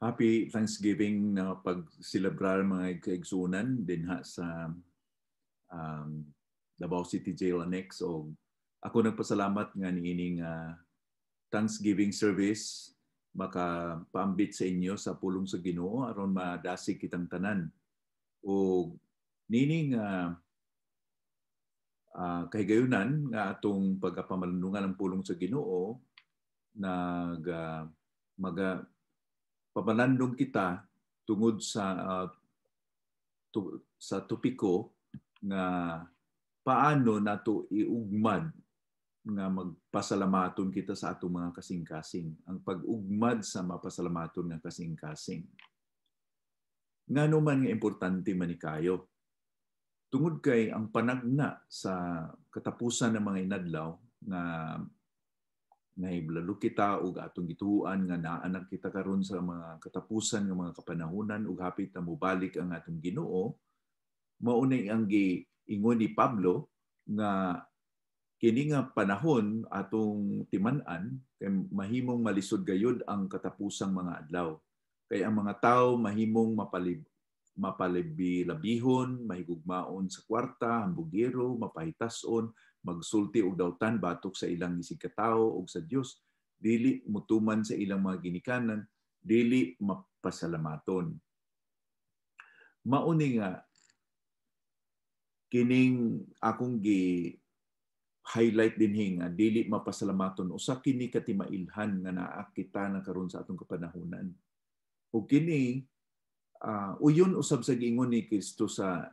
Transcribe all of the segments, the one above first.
Happy Thanksgiving na pag-celebrar mga kaigsunan din ha sa um, Davao City Jail Annex. O ako nagpasalamat nga niining Thanksgiving service makapaambit sa inyo sa pulong sa Ginoo aron madasig kitang tanan. O nining kahigayunan nga atong pagkapamalunungan ng pulong sa Ginoo nag papalandong kita tungod sa sa topiko nga paano nato iugmad nga magpasalamaton kita sa atong mga kasing-kasing. Ang pag-ugmad sa mapasalamaton nga kasing-kasing. Ngano man nga importante man kayo. Tungod kay ang panagna sa katapusan ng mga inadlaw nga nahiblalo kita ug atong gituan nga naanak kita karon sa mga katapusan ng mga kapanahunan ug hapit na mobalik ang atong Ginoo, maunay ang giingon ni Pablo nga kini nga panahon atong timan-an kay mahimong malisod gayud ang katapusang mga adlaw. Kay ang mga tawo mahimong mapalibi-labihon, mahigugmaon sa kwarta, hambugiro, mapahitason, magsulti og dawtan batok sa ilang isig katawo og sa Dios, dili mutuman sa ilang mga ginikanan, dili mapasalamaton. Mauni nga kining akong highlight dinhi nga dili mapasalamaton usa kini katimailhan nga naa kita na karon sa atong kapanahunan. Ug kini uyon usab sa giingon ni Kristo sa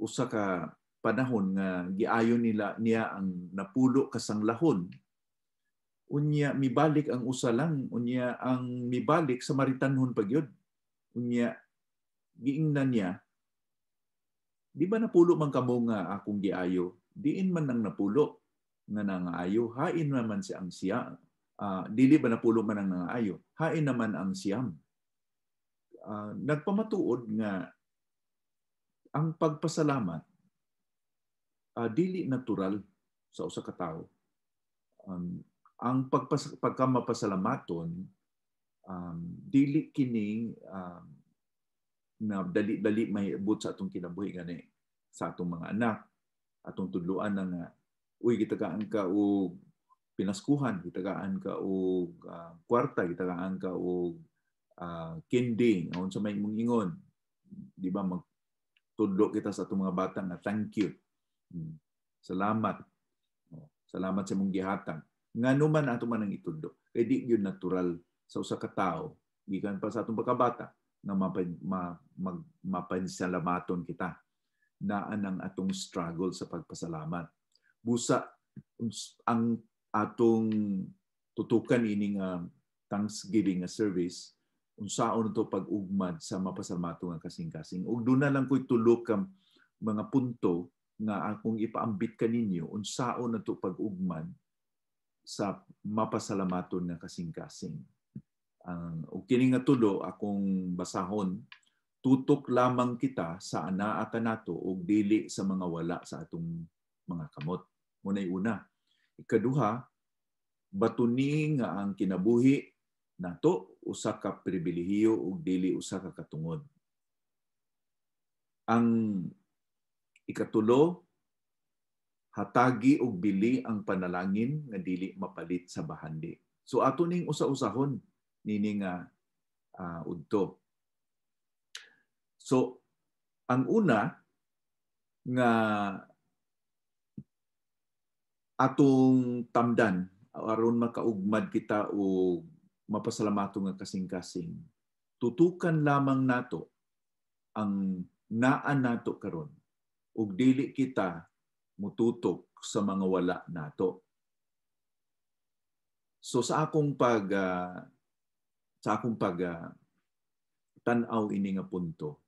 usa ka panahon nga giayon niya ang napulo ka sanglahon. Unya mibalik ang usa lang, unya ang mibalik Samaritanhon pagyud. Unya giingnan niya, di ba napulo man kamo nga akong giayo? Diin man ang napulo nga nangaayo, hain naman si ang siya. Dili ba napulo man ang nangaayo? Hain naman ang siyam. Nagpamatuod nga ang pagpasalamat dili natural sa usa ka tawo. Ang pagkamapasalamaton dili kini na dali-dali mahibot sa atong kinabuhi gani sa atong mga anak, atong tudluan nga uy gitagaan ka og pinaskuhan, gitagaan ka og kwarta, gitagaan ka og candy, aron sa may mong ingon, di ba magtudlo kita sa atong mga bata nga thank you. Salamat. Salamat sa mong gihatag. Ngano man ato man ang itudlo. Kay di yun natural sa usa ka tawo gikan pa sa atong pagkabata nga mapansalamaton kita. Naan ang atong struggle sa pagpasalamat. Busa ang atong tutukan ini nga Thanksgiving nga service unsaon ito pag-ugmad sa mapasalamaton nga kasing-kasing. Ug doon na lang ko'y tulo ka mga punto nga akong ipaambit kaninyo unsaon nato pag-ugmad sa mapasalamaton nga kasing-kasing. Ug kini nga tulo akong basahon, tutok lamang kita sa anaa kanato ug dili sa mga wala sa atong mga kamot. Munay una. Ikaduha, batuni nga ang kinabuhi nato usa ka pribilehiyo ug dili usa ka katungod. Ang ikatulo, hatagi og bili ang panalangin nga dili mapalit sa bahandi. So ato ning usa-usahon nini nga udto. So ang una nga atong tamdan aron makaugmad kita og mapasalamaton nga kasing-kasing, tutukan lamang nato ang naa nato karon ug dili kita mututok sa mga wala nato. So sa akong tan-aw ini nga punto,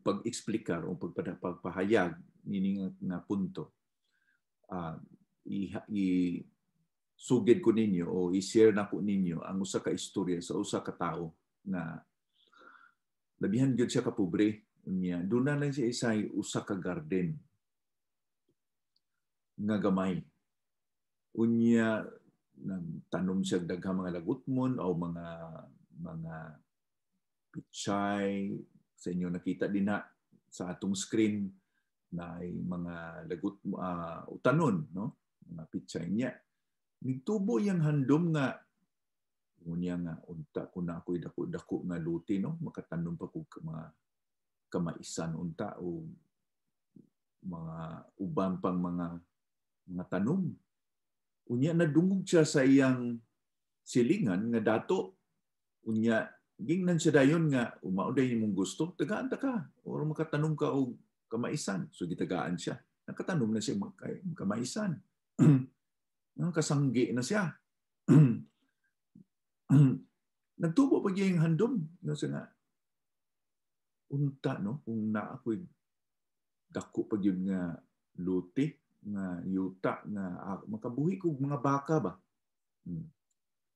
pag-eksplikar o pagpahayag ini nga punto, sugid ko ninyo o i-share na ko ninyo ang usa ka istorya sa usa ka tawo na labihan gyud siya ka pobre niya. Doon na lang siya isay usa ka garden nga gamay. Unya nagtanom siya daghang mga lagutmon o mga mga pichay, sa inyo nakita din na sa atong screen na ay mga lagot utanon, no? Mga pichay niya. Nagtubo yang handom nga unya nga unta ko na ako'y dako-dako nga luti, no? Makatanom pa ko mga kamaisan unta o mga uban pang mga tanom. Unya nadungog siya sa iyang silingan nga dato. Unya gingnan siya dayon nga umauday imong gusto, tagaan ta ka or makatanom ka og kamaisan. So gitagaan siya. Nakatanom na siya kamaisan. Kasanggi na siya. Nagtubo pa yung handom. No, nga, unta, no? Kung na ako'y dako pa yun nga luti, nga yuta, nga makabuhi ko mga baka ba?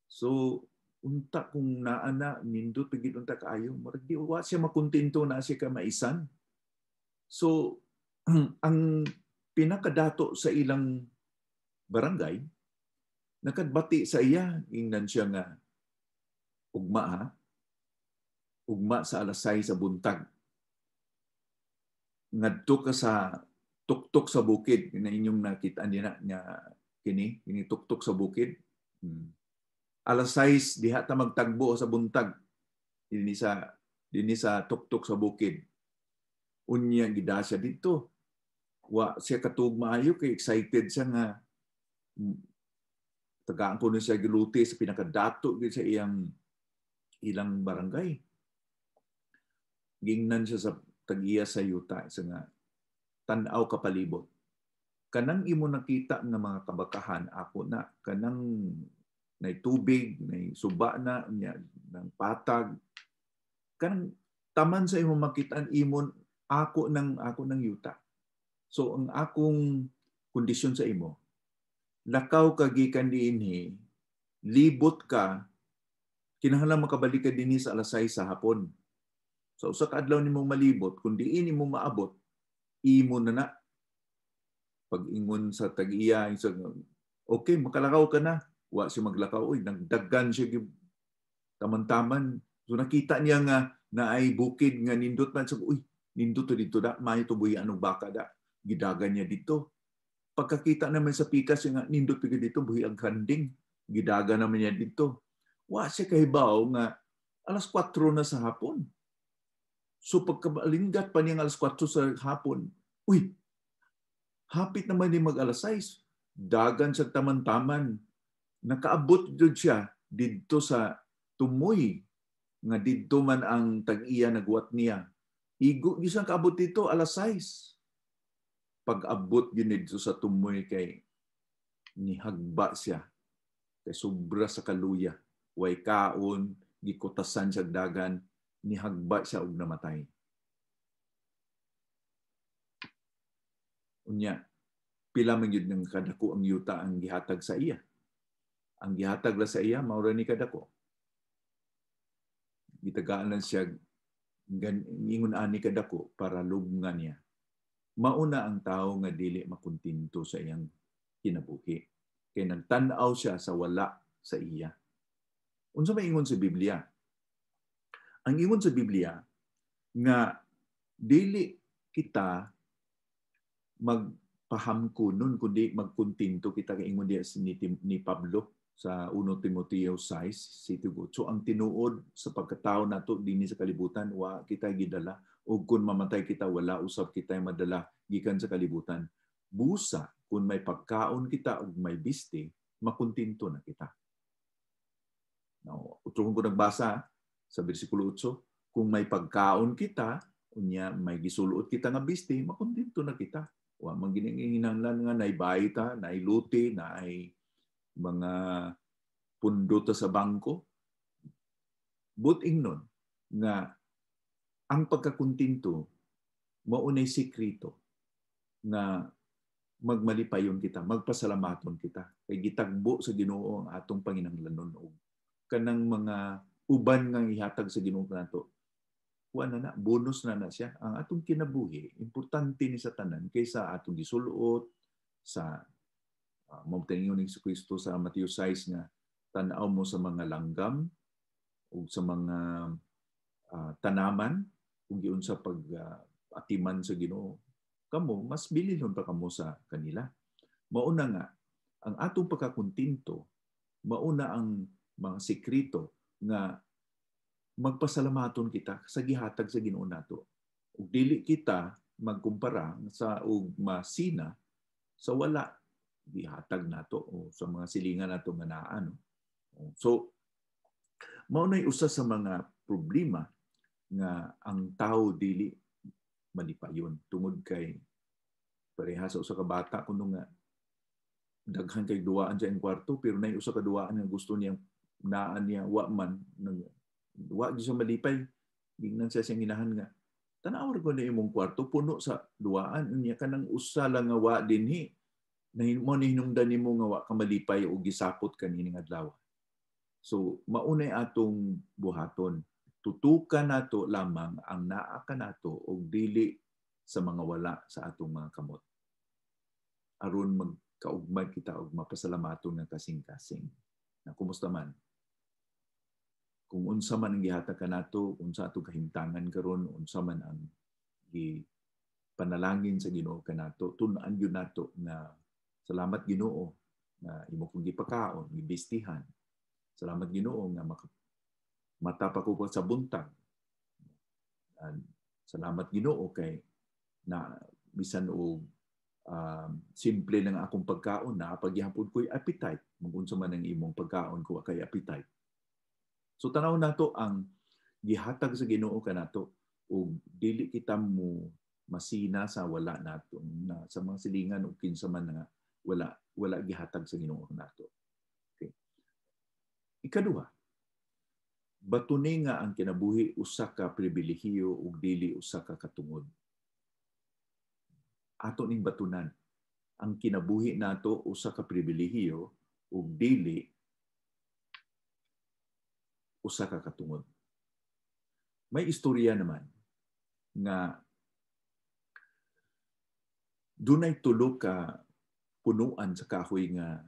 So, unta kung naana, nindot pagid unta kaayo, marag di wa siya makontento na siya kamaisan. So, ang pinakadato sa ilang barangay, nakadbati sa iya, ingnan siya nga, ugma ha, ugma sa alas 6 sa buntag. Ngadto ka sa tuktok sa bukid, na inyong nakita niya nga kini tuktok sa bukid. Alas 6 diha ta magtagbo sa buntag dinhi sa tuktok sa bukid. Unya gida siya dito. Wa siya katug maayo kay excited siya nga tagaan ko na siya giluti sa pinakadato gid sa ilang barangay. Gingnan siya sa tag-iya sa yuta sa nga tan-aw kapalibot. Kanang imo nakita nga mga kabakahan ako na kanang nay tubig, nay suba na nya ng patag. Kanang taman sa imo makitaan imon ako ng yuta. So ang akong kondisyon sa imo, lakaw ka gikan dinhi, libot ka, kinahanglan makabalik ka dinhi sa alas 6 sa hapon. So usa ka adlaw nimo malibot, kun diin nimo maabot, imo na pag-ingon sa tag-iya, okay, makalakaw ka na. Wa siya maglakaw, oy, nagdaggan siya taman-taman. So nakita niya nga na ay bukid nga nindot man sa uy, nindot to dito da, may tuboy anong baka da. Gidagan niya dito. Pagkakita naman sa pikas nga nindot pigi dito buhi ang kanding. Gidagan naman niya dito. Wa siya kahibaw nga alas 4 na sa hapon. So pagkabalinggat pa niya alas 4 sa hapon, uy, hapit naman ni mag alas 6. Dagan sa taman-taman. Nakaabot jud siya didto sa tumoy nga didto man ang tag-iya nagwat niya. Igo gisang kaabot dito alas 6. Pag-abot gyud dito sa tumoy kay nihagba siya. Kay sobra sa kaluya. Way kaon, gikutasan siya dagan, nihagba siya og namatay. Unya, pila man gyud ng kadako ang yuta ang gihatag sa iya. Ang gihatag la sa iya mao ra ni kadako. Gitagaan lang siya ingon ani kadako para lubngan niya. Mauna ang tao nga dili makontento sa iyang kinabuhi. Kay nagtan-aw siya sa wala sa iya. Unsa may ingon sa Biblia? Ang ingon sa Biblia nga dili kita magpahamkunon kundi magkontento kita kay ingon diya ni Pablo sa 1 Timoteo 6:7. So ang tinuod sa pagkatao nato dinhi sa kalibutan wa kita gidala ug kun mamatay kita wala usab kita madala gikan sa kalibutan. Busa kun may pagkaon kita ug may biste, makontento na kita. Now, utrohon ko nagbasa sa bersikulo 8, kung may pagkaon kita, unya may gisuluot kita nga biste, makontento na kita. Wa man gininginanglan nga naibay ta, nailuti, naay mga pundo ta sa bangko. Buting nun nga ang pagkakontinto maunay sikrito nga magmalipayon kita, magpasalamaton kita. Kay gitagbo sa Ginoo ang atong panginahanglanon og kanang mga uban nga ihatag sa Ginoo nato. Kuan na bonus na siya. Ang atong kinabuhi, importante ni sa tanan kaysa atong gisuluot sa mabtaingon ni Kristo sa Mateo 6 nga tan-aw mo sa mga langgam o sa mga tanaman kung giunsa pag atiman sa Ginoo, kamo mas bililhon pa kamo sa kanila. Mauna nga ang atong pagkakuntinto, mauna ang mga sekreto nga magpasalamaton kita sa gihatag sa Ginoo nato. Ug dili kita magkumpara sa ug masina sa wala gihatag nato o sa mga silingan nato nga naa, no? So mao nay usa sa mga problema nga ang tao dili malipayon tungod kay pareha sa usa ka bata kuno nga daghan kay duwaan sa iyang kwarto pero nay usa ka duwaan nga gusto niyang naan niya wa man wa gyud sa malipay. Gingnan siya siyang inahan nga tanawar ko na imong kwarto puno sa duwaan unya kanang usa lang nga wa dinhi mo ni hinungdan nimo nga wa ka malipay o gisapot kanining adlaw. So maunay atong buhaton, tutukan nato lamang ang naa kanato og dili sa mga wala sa atong mga kamot aron magkaugmay kita og mapasalamaton nga kasing-kasing. Na kumusta man? Kung unsa man ang gihatag kanato, unsa atong kahimtangan karon, unsa man ang panalangin sa Ginoo kanato, tun-an gyud nato nga salamat Ginoo nga imo kong gipakaon, gibistihan. Salamat Ginoo nga mata pa ko sa buntag. Salamat Ginoo kay na bisan og simple lang akong pagkaon na pagyapon ko'y appetite. Magunsa man ang imong pagkaon ko kay appetite. So tanaw nato ang gihatag sa Ginoo kanato ug dili kita mo masina sa wala nato na sa mga silingan o kinsa man nga wala gihatag sa Ginoo nato. Okay. Ikaduha, batuni nga ang kinabuhi usa ka pribilehiyo ug dili usa ka katungod. Ato ning batunan ang kinabuhi nato usa ka pribilehiyo ug dili usa ka katungod. May istorya naman nga dunay tulo ka punuan sa kahoy nga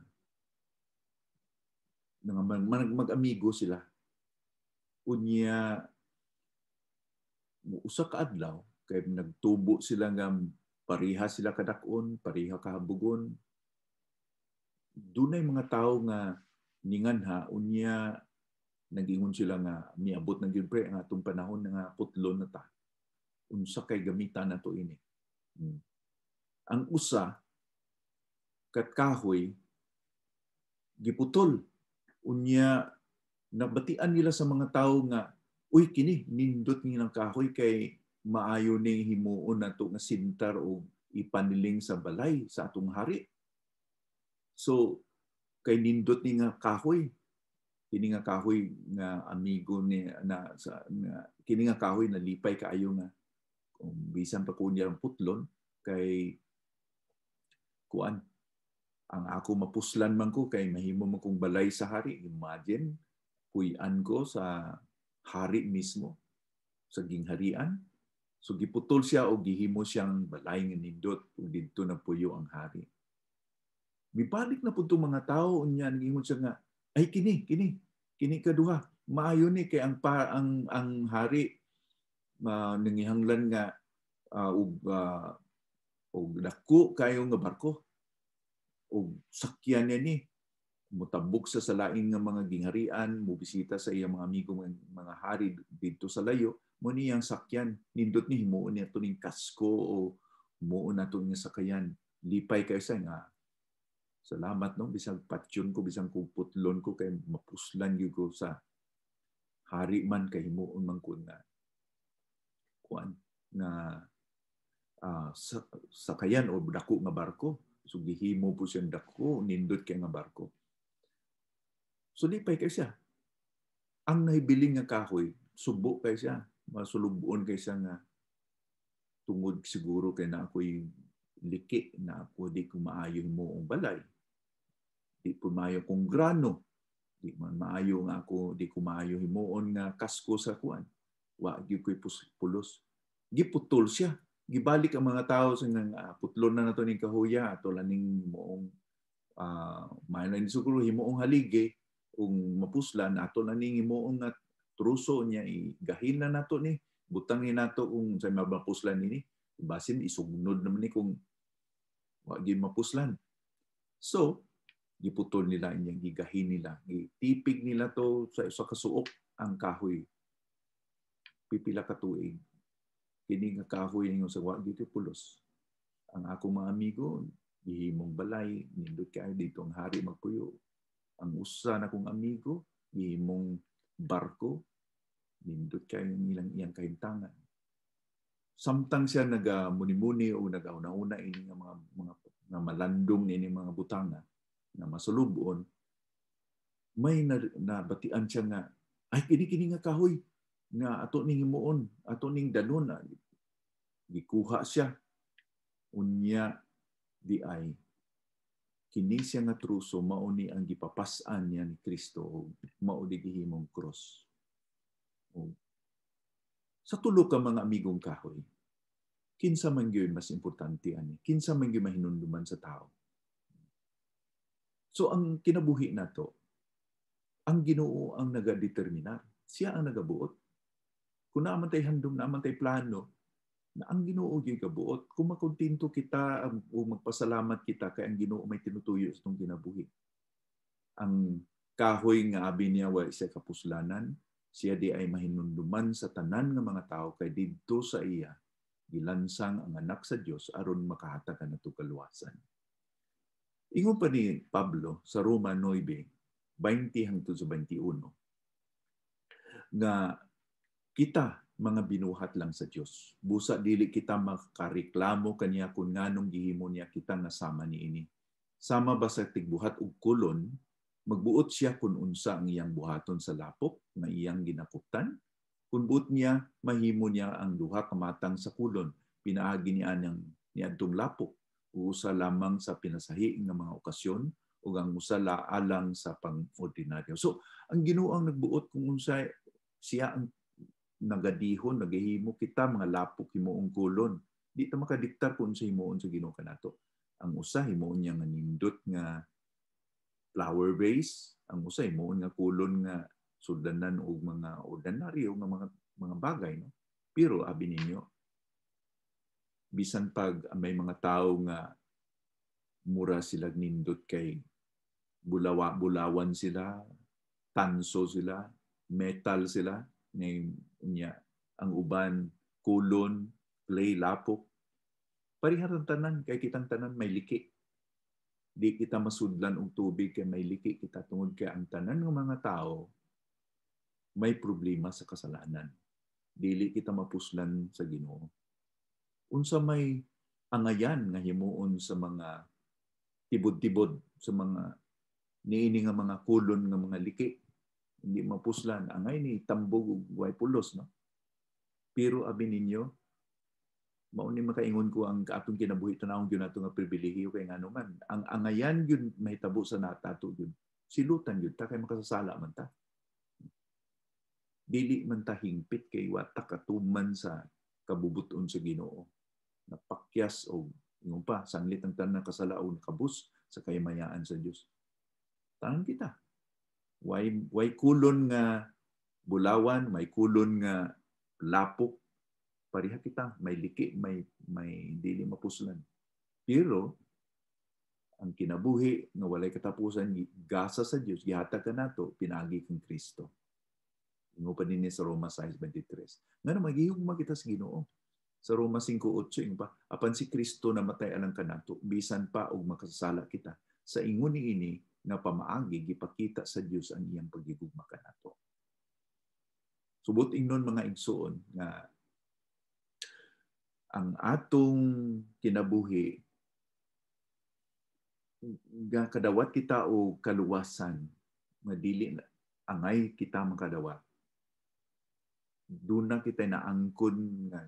mag-amigo sila. Unya usa ka adlaw kay nagtubo sila nga pareha sila kadak-on, pareha kahabugon. Dunay mga tawo nga ninganha unya nagingon sila nga miabot na gyud pre ang atong panahon nga putlon na ta. Unsa kay gamitan nato ini? Ang usa kat kahoy giputol unya nabatian nila sa mga tawo nga uy kini nindot ni ng kahoy kay maayo ning himuon nato nga sintar o ipaniling sa balay sa atong hari. So kay nindot ni nga kahoy kini nga kahoy nga amigo ni kini nga kahoy nalipay kaayo nga kung bisan pa ko niya ang putlon kay kuan ang ako mapuslan man ko kay mahimo man kong balay sa hari. Imagine puy-an ko sa hari mismo sa gingharian. So giputol siya o gihimo siyang balay nga nindot ug didto na puyo ang hari. Mibalik na pud mga tawo unya nagingon siya nga ay kini kaduha maayo ni kay ang hari nangihanglan nga og dako kayo nga barko og sakyan niya ni mutabok sa laing nga mga gingharian, mubisita sa iyang mga amigo mga hari dito sa layo, mo niyang sakyan nindot ni himuon niya tuning kasko o himuon nato nga sakayan lipay kayo sa nga salamat no bisang patyon ko bisang putlon ko kay mapuslan gyud ko sa hari man kay himuon man ko nga kuan nga sakayan o dako nga barko. So gihimo po siyang dako nindot kay nga barko. So lipay kay siya. Ang nahibiling nga kahoy subo kay siya, masulubon kay siya nga tungod siguro kay na ako'y liki na ako di ko maayo himuong balay. Di ko maayo kong grano. Di man maayo nga ako, di ko maayo himuon nga kasko sa kuan. Wa gyud ko'y pulos. Giputol siya. Gibalik ang mga tao sa putlon na nato ning kahuya ato laning moong may na siguro himuong haligi ug mapuslan ato laning himuong nga truso niya igahin na nato ni, butang ni nato kung sa mapuslan ni, basin isugnod naman ni kung wag mapuslan. So, giputol nila inyang gigahin nila, gitipig nila to sa kasuok ang kahoy. Pipila ka tuig. Kini nga kahoy ninyo sa wag dito pulos. Ang akong mga amigo, gihimong balay, nindot kayo dito ang hari magpuyo. Ang usa na kong amigo, gihimong barko, nindot kayo nilang iyang kahimtangan. Samtang siya nagamuni-muni o nagauna-una ini nga mga malandong ini mga butanga na masulubon, may nabatian siya nga, ay kini nga kahoy nga ato ning himuon, ato ning danon. Gikuha siya. Unya di ay kini siya nga truso mao ni ang gipapas-an niya ni Kristo, mao di gihimong cross. Sa tulo ka mga amigong kahoy, kinsa man gyud mas importante ani? Kinsa man gyud mahinumduman sa tao? So ang kinabuhi nato, ang Ginoo ang nagadeterminar. Siya ang nagabuot. Kung naman tay handom, naman tay plano, na ang Ginoo gyud kabuot, kung makontento kita o magpasalamat kita kay ang Ginoo may tinutuyo sa itong kinabuhi. Ang kahoy nga abi niya wa siya kapuslanan, siya di ay mahinumduman sa tanan nga mga tao kay didto sa iya gilansang ang anak sa Dios aron makahatag kanato kaluwasan. Ingon pa ni Pablo sa Roma 9:20 hangtod sa 21 nga kita mga binuhat lang sa Dios. Busa dili kita makareklamo kaniya kung nganong gihimo niya kita nga sama niini. Sama ba sa tigbuhat og kulon, magbuot siya kung unsa ang iyang buhaton sa lapok nga iyang ginakuptan. Kung buot niya, mahimo niya ang duha ka matang sa kulon, pinaagi niya niadtong lapok, usa lamang sa pinasahi nga mga okasyon o ang usa alang sa pang-ordinaryo. So, ang Ginoo ang nagbuot kung unsa siya ang nagadihon, nagahimo kita mga lapok himuong kulon. Di ta makadiktar kung unsa himuon sa Ginoo kanato. Ang usa himuon niya nga nindot nga flower vase, ang usa himuon nga kulon nga sudanan og mga ordinaryo nga mga bagay, no? Pero abi ninyo, bisan pag may mga tao nga mura sila nindot kay bulawan sila, tanso sila, metal sila, niya ang uban kulon, clay, lapok. Parihar tanan kay kitang tanan may liki. Di kita masudlan og tubig kay may liki kita tungod kay ang tanan ng mga tao may problema sa kasalanan. Dili kita mapuslan sa Ginoo. Unsa may angayan nga himuon sa mga tibod-tibod, sa mga niini nga mga kulon nga mga liki, hindi mapuslan. Angay ni tambog ug way pulos, no? Pero abi ninyo, mao ni makaingon ko ang atong kinabuhi tanawon gyud nato nga pribilehiyo kay ngano man. Ang angayan gyud mahitabo sa natato gyud. Silutan gyud ta kay makasasala man ta. Dili man ta hingpit kay wata katuman sa kabubuton sa Ginoo. Napakyas o ingon pa sanglit ang tanan kasalaon kabus sa kahimayaan sa Dios. Tanan kita. Way kulon nga bulawan, may kulon nga lapok, pareha kita, may liki, may dili mapuslan. Pero ang kinabuhi nga walay katapusan gasa sa Dios gihatag kanato pinaagi kang Kristo. Ingo pa din sa Roma 6:23. Nga naman, gihugma kita sa Ginoo. Sa Roma 5:8, pa, apan si Kristo namatay alang kanato, bisan pa og makasasala kita. Sa ingon niini nga pamaagi, gipakita sa Dios ang iyang pagigugma kanato. Subot ingnon mga igsuon nga ang atong kinabuhi nga kadawat kita o kaluwasan, madili angay kita makadawat. Doon na kita naangkon nga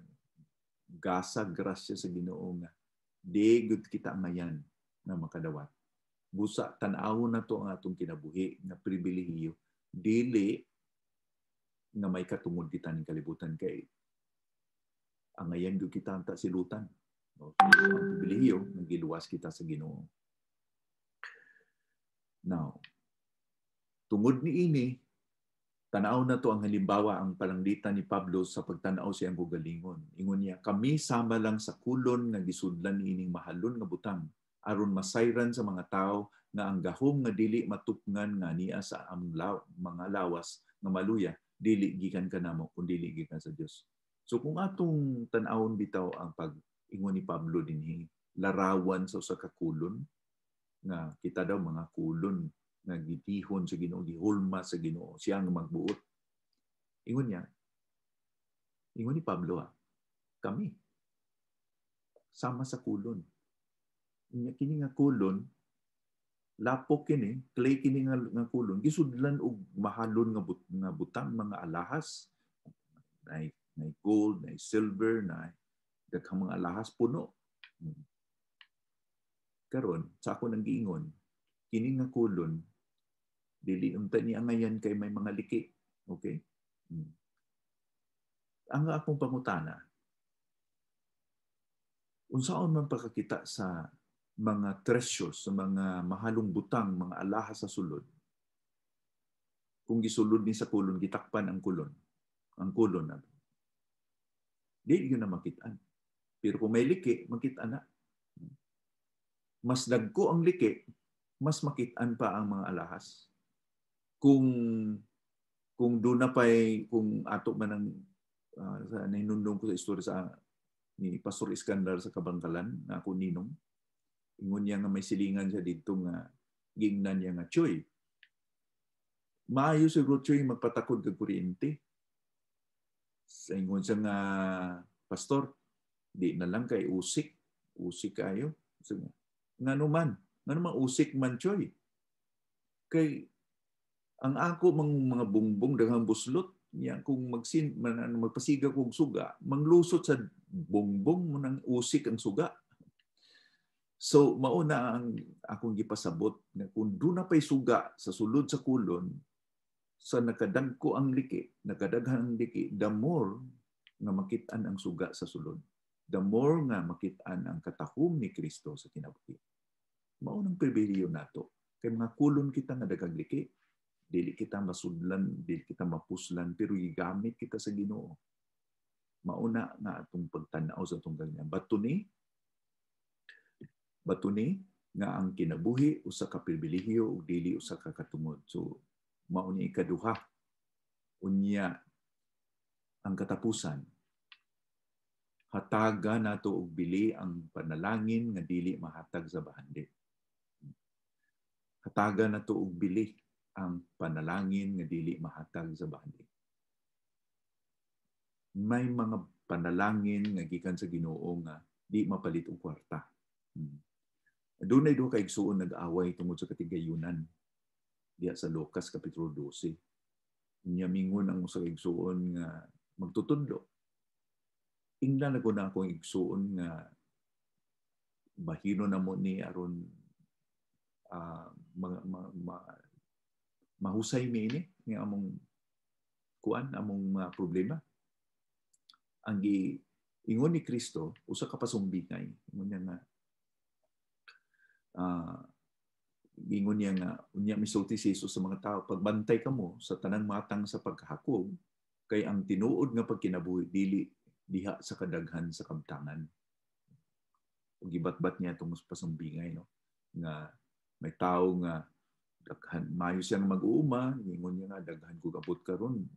gasa grasya sa Ginoo nga di gud kita mayan na makadawat. Busa tan-awon na to ang atong kinabuhi nga pribilehiyo, dili nga may katungod kita ning kalibutan kay angayan gud kita anta silutan. No? So, ang pribilehiyo nga giluwas kita sa Ginoo. Now, tungod niini Tanaw na to ang halimbawa ang pananglitan ni Pablo sa pagtanaw siyang gugalingon. Ingon niya, kami sama lang sa kulon nga gisudlan ining mahalon nga butang aron masayran sa mga tao nga ang gahom nga dili matupngan nga niya sa mga lawas nga maluya dili gikan kanamo kun dili gikan sa Dios. So kung atong tan-awon bitaw ang pag-ingon ni Pablo dinhi, larawan sa usa ka kulon nga kita daw mga kulon nga gitihon sa Ginoo, gihulma sa Ginoo, siya ang magbuot. Ingon niya, ingon ni Pablo, kami sama sa kulon. Kini nga kulon, lapok kini, clay kini nga kulon, gisudlan og mahalon nga butang, mga alahas, na gold, na silver, na daghang mga alahas puno. Karon sa ako nang giingon, kini nga kulon dili unta ni angayan kay may mga liki. Okay? Ang akong pangutana, unsaon man pagkakita sa mga treasures, sa mga mahalong butang, mga alahas sa sulod, kung gisulod ni sa kulon, gitakpan ang kulon na. Di yun na makitaan. Pero kung may liki, makita na. Mas dagko ang liki, mas makitaan pa ang mga alahas. Kung doon na pa'y, kung ato man ang nahinundong ko sa istorya sa ni Pastor Iskandar sa Kabangkalan, na ako ninong, ingon niya nga may silingan siya dito nga gingnan niya nga, Choy, maayo siguro Choy magpatakod kag kuryente. Sa ingon siya nga, Pastor, di na lang kay usik kayo. So, nga naman usik man Choy. Kay ang ako mga bungbong daghang buslot niya kung magpasiga kog suga, manglusot sa bungbong mo nang usik ang suga. So mauna ang akong gipasabot na kung doon na pay suga sa sulod sa kulon, sa nakadagko ang liki, nakadaghan ang liki, the more nga makit-an ang suga sa sulod. The more nga makit-an ang katahom ni Kristo sa kinabuhi. Maunang pribilehiyo nato. Kay mga kulon kita nga daghang liki, dili kita masudlan, dili kita mapuslan, pero gigamit kita sa Ginoo. Mauna nga atong pagtanaw sa atong ganyan. Batuni nga ang kinabuhi usa ka pribilehiyo ug dili usa ka katungod. So mao ni ikaduha, unya ang katapusan. Hataga nato og bili ang panalangin nga dili mahatag sa bahandi. Hataga nato og bili ang panalangin nga dili mahatag sa bahandi. May mga panalangin nga gikan sa Ginoo nga di mapalit og kwarta. Dunay duha ka igsuon nag-away tungod sa katigayunan diya sa Lucas kapitulo 12. Unya mingon ang usa ka igsuon nga magtutudlo. Ingnan ako na akong igsuon nga bahino na mo ni aron mahusay mi ini nga among kuan among mga problema. Ang giingon ni Kristo usa ka pasumbingay, ingon niya nga ingon niya nga unya misulti si Jesus sa mga tao, pagbantay kamo sa tanang matang sa pagkahakog kay ang tinuod nga pagkinabuhi dili diha sa kadaghan sa kabtangan. Ug gibatbat niya tungod sa pasumbingay, no, nga may tao nga daghan mayo siya nga mag-uuma, ingon niya nga daghan ko abot karon,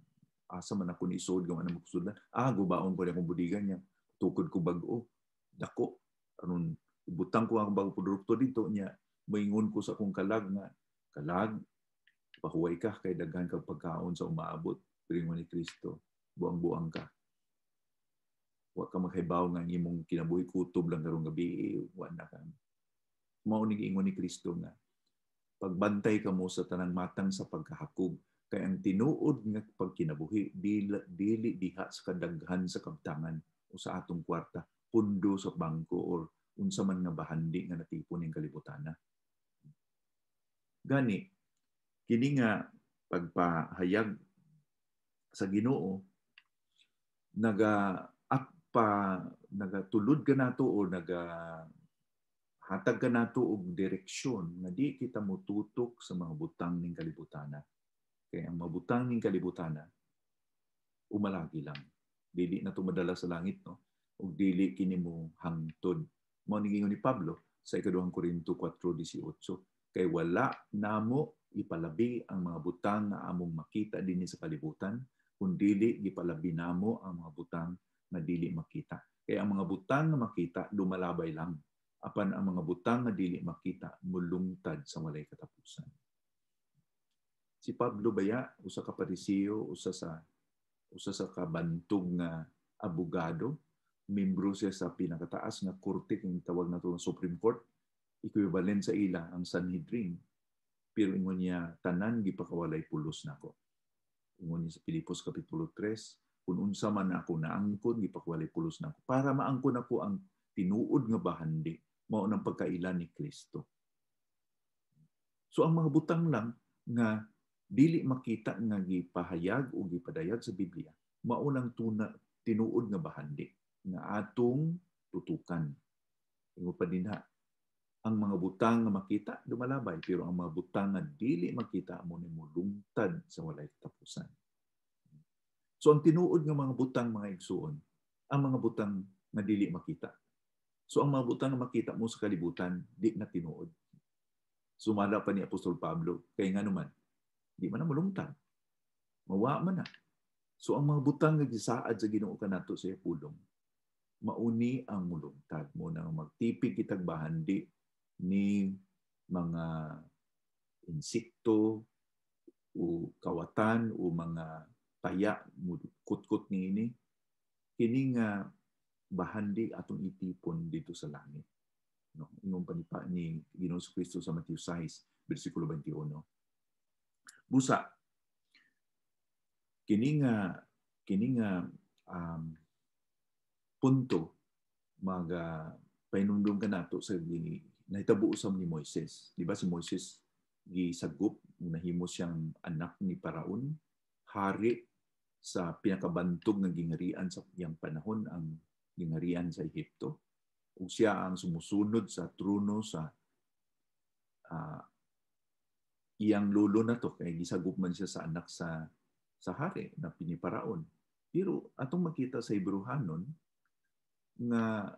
asa man ako ni isod gawa na magsudan, gubaon ko na akong budigan niya, tukod ko bag-o dako aron ibutang ko ang bagong produkto dito niya, moingon ko sa akong kalag nga kalag pahuway ka kay daghan kag pagkaon sa umaabot. Pero ni Kristo, buang-buang ka, wa ka maghibaw nga imong kinabuhi kutob lang karong gabi, wa na ka. Mao ning ingon ni Kristo nga pagbantay kamo sa tanang matang sa pagkahakog kay ang tinuod nga pagkinabuhi dili diha sa kadaghan sa kabtangan o sa atong kwarta, pundo sa bangko or unsa man nga bahandi nga natipon ning kalibutana. Gani kini nga pagpahayag sa Ginoo nagatulod ka nato o hatag ka nato og direksyon nga di kita motutok sa mga butang ning kalibutana. Kaya ang mabutang ning kalibutana umalagi lang. Dili na tumadala sa langit, no? Ug dili kini mo hangtod. Mao ni gingon ni Pablo sa ikaduhang Korinto 4:18, kay wala namo ipalabi ang mga butang nga among makita dinhi sa kalibutan, kundili gipalabi namo ang mga butang nga dili makita. Kaya ang mga butang nga makita lumalabay lang, apan ang mga butang nga dili makita mulungtad sa walay katapusan. Si Pablo baya usa ka Pariseo, usa sa kabantog nga abogado, membro siya sa pinakataas nga korte kung tawag nato nga Supreme Court, equivalent sa ila ang Sanhedrin. Pero ingon niya, tanan gipakawalay pulos nako. Ingon niya sa Pilipos Kapitulo 3, kung unsa man ako naangkon, gipakawalay pulos nako. Para maangkon ako ang tinuod nga bahandi, mao nang pagkailan ni Kristo. So ang mga butang lang nga dili makita nga gipahayag o gipadayag sa Biblia, maunang tinuod nga bahandi nga atong tutukan. Ingon pa dinha, ang mga butang nga makita lumalabay, pero ang mga butang nga dili makita mo ni mulungtad sa walay katapusan. So ang tinuod nga mga butang, mga igsuon, ang mga butang nga dili makita. So ang mga butang nga makita mo sa kalibutan, di na tinuod. Sumala pa ni Apostol Pablo, kay nga naman, di man na mulungtad. Mawa man na. So ang mga butang nga gisaad sa Ginoo kanato sa pulong, mauni ang mulungtad mo nang magtipig kitag bahandi ni mga insekto o kawatan o mga paya kutkot niini, kini nga bahandi atong itipon dito sa langit. No, ingon pa ni Ginoong Kristo sa Matthew 6 bersikulo 21. Busa kini nga punto painumdum ka nato sa nahitabo usab ni Moises. Di ba si Moises gisagup, nahimo siyang anak ni Paraon, hari sa pinakabantog ng gingharian sa iyang panahon, ang gingharian sa Ehipto. Ug siya ang sumusunod sa trono sa iyang lolo na to, kay gisagup man siya sa anak sa hari na piniparaon. Pero atong makita sa Hebrehanon nga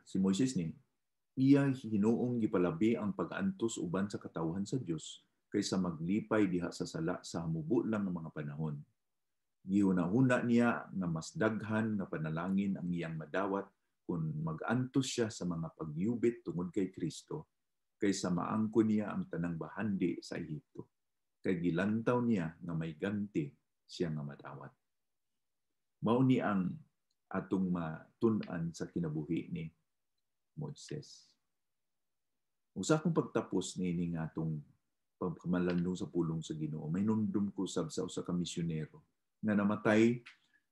si Moises ni, iya hinuong gipalabi ang pag-antos uban sa katawhan sa Dios kaysa maglipay diha sa sala sa hamubo lang ng mga panahon. Gihuna-huna niya nga mas daghan nga panalangin ang iyang madawat kung mag-antos siya sa mga pagyubit tungod kay Kristo kaysa maangkon niya ang tanang bahandi sa Ehipto. Kay gilantaw niya nga may ganti siya nga madawat. Mao ni ang atong matun-an sa kinabuhi ni Moises. Usa akong pagtapos ni atong pagkamalandong sa pulong sa Ginoo, may numdum ko sa usa ka misyonero nga namatay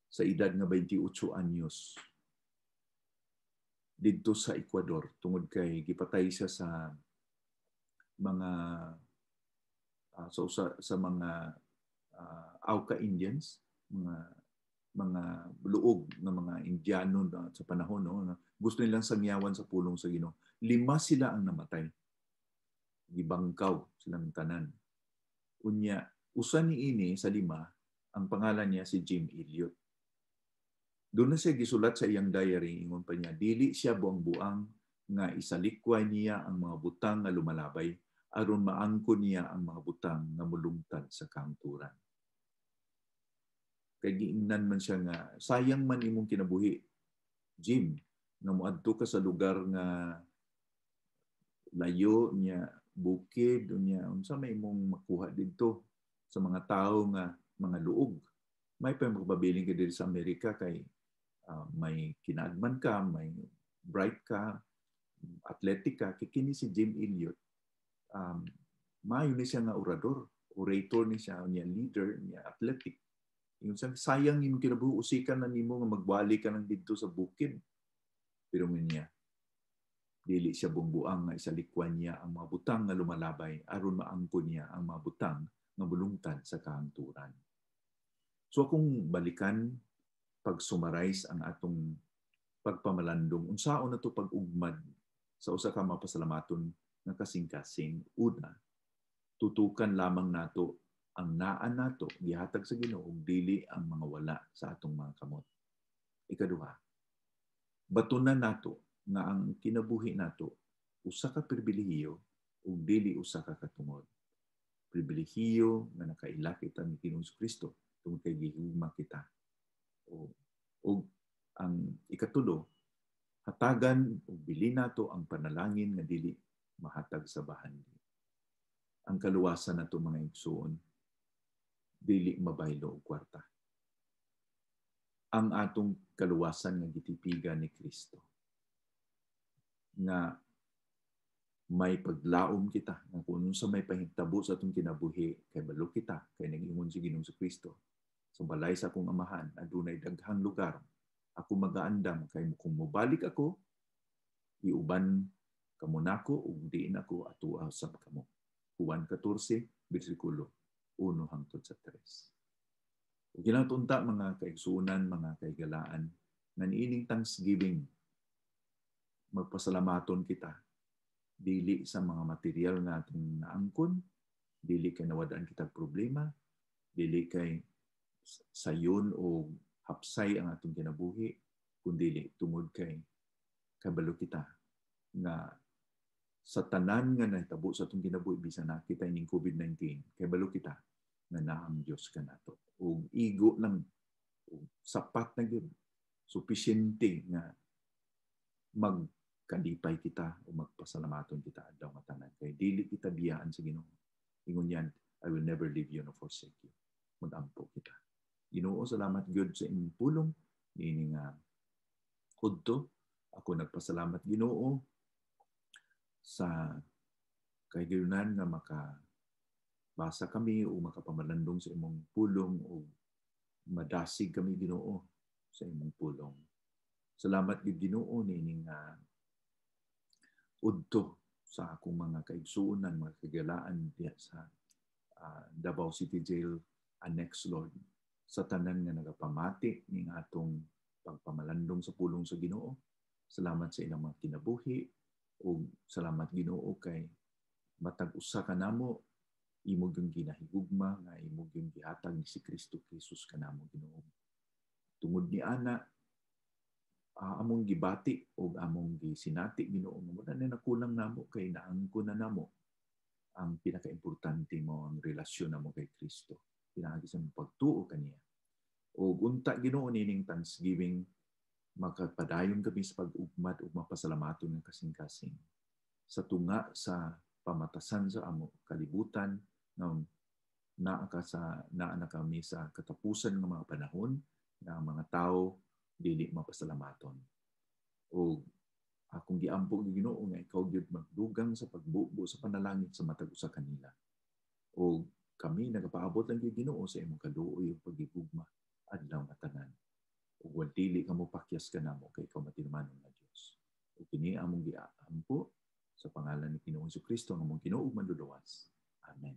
sa edad nga 28 anyos didto sa Ecuador tungod kay gipatay siya sa mga sa mga Auca Indians, mga luog ng mga Indiano sa panahon, no, gusto nilang sangyawan sa pulong sa Ginoo. 5 sila ang namatay. Gibangkaw silang tanan. Unya, usa niini sa 5, ang pangalan niya si Jim Elliot. Doon na siya gisulat sa iyang diary, ingon pa niya, dili siya buang-buang nga isalikway niya ang mga butang nga lumalabay aron maangkon niya ang mga butang nga mulungtad sa kahangturan. Kay giingnan man siya nga sayang man imong kinabuhi, Jim, nga moadto ka sa lugar nga layo niya, bukid niya, unsa may imong makuha didto sa mga tao nga mga luog. May pagpabiling ka diri sa Amerika kay may kinaagman ka, may bright ka, athletic ka. Kini si Jim Elliot, maayo ni siya nga orator ni siya, niya leader, niya athletic. Yung sayang yung kinabuhi, usikan na nimo nga magbali ka lang dito sa bukid. Pero niya, dili siya bumbuang nga isalikwan niya ang mga butang nga lumalabay aron maangkon niya ang mga butang nga bulungtad sa kahangturan. So akong balikan pag-summarize ang atong pagpamalandong, unsaon na to pag-ugmad sa usa ka mapasalamaton nga kasing-kasing. Una, tutukan lamang nato ang naan nato gihatag sa Ginoo ug dili ang mga wala sa atong mga kamot. Ikaduha, batunan nato nga ang kinabuhi nato usa ka pribilehiyo ug dili usa ka katungod. Pribilehiyo nga nakaila kita ni Ginoong Kristo tungod kay gihigugma kita. O ang ikatulo, hatagan ug bilin nato ang panalangin nga dili mahatag sa bahandi. Ang kaluwasan nato mga igsoon dili mabaylo og kwarta. Ang atong kaluwasan nga gitipigan ni Kristo nga may paglaom kita nga kung sa may pahitabo sa atong kinabuhi kay balo kita kay nag-ingon si Ginoong Kristo sa balay sa akong amahan adunay daghang lugar ako magaandam kay kung mobalik ako iuban kamo nako ug diin ako atua sa kamo. Juan 14 bersikulo 1 hangtod sa 3. Ug ilang tunta mga kaigsuonan, mga kaigalaan nga niining Thanksgiving magpasalamaton kita dili sa mga material nga atong naangkon, dili kay nawadaan kitag problema, dili kay sayon o hapsay ang atong kinabuhi, kundi tungod kay kabalo kita nga sa tanan nga nahitabo sa atong kinabuhi bisan nakita ining COVID-19, kay balo kita nga naang Dios kanato. Ug igo lang sapat na gyud sufisyente nga magkalipay kita o magpasalamaton kita adlaw nga tanan kay dili kita biyaan sa Ginoo. Ingon yan, I will never leave you nor forsake you. Magampo kita. Ginoo, salamat gyud sa imong pulong niini nga udto. Ako nagpasalamat Ginoo sa kahigayunan nga makabasa kami o makapamalandong sa imong pulong o madasig kami Ginoo sa imong pulong. Salamat gyud Ginoo niining udto sa akong mga kaigsuonan, mga kagalaan diha sa Davao City Jail Annex, Lord. Sa tanan nga nagapamati ning atong pagpamalandong sa pulong sa Ginoo. Salamat sa ilang mga kinabuhi ug salamat Ginoo kay matag usa ka namo imo gyud ginahigugma nga imo gyud gihatag ni si Kristo Jesus kanamo Ginoo. Tungod ni ana among gibati o among gisinati Ginoo mo na nakulang namo kay naangkon na namo ang pinakaimportante mo ang relasyon namo kay Kristo pinagi sa pagtuo kaniya o unta Ginoo nining Thanksgiving magpadayon kami sa pag-ugmat ug mapasalamaton ng kasing-kasing sa tunga sa pamatasan sa amo kalibutan nga naa kami sa katapusan ng mga panahon nga ang mga tao dili mapasalamaton. O akong giampo ng Ginoo nga ikaw gyud magdugang sa pagbubo sa panalangin sa matag usa kanila. O kami nagapaabot lang gyud Ginoo sa imong kaluoy ug pagigugma adlaw nga tanan. Ug dili kamo pakyas kanamo kay ikaw matinmanon nga Dios. Ug kini among giampo sa pangalan ni Ginoong Kristo nga among Ginoo ug manluluwas. Amen.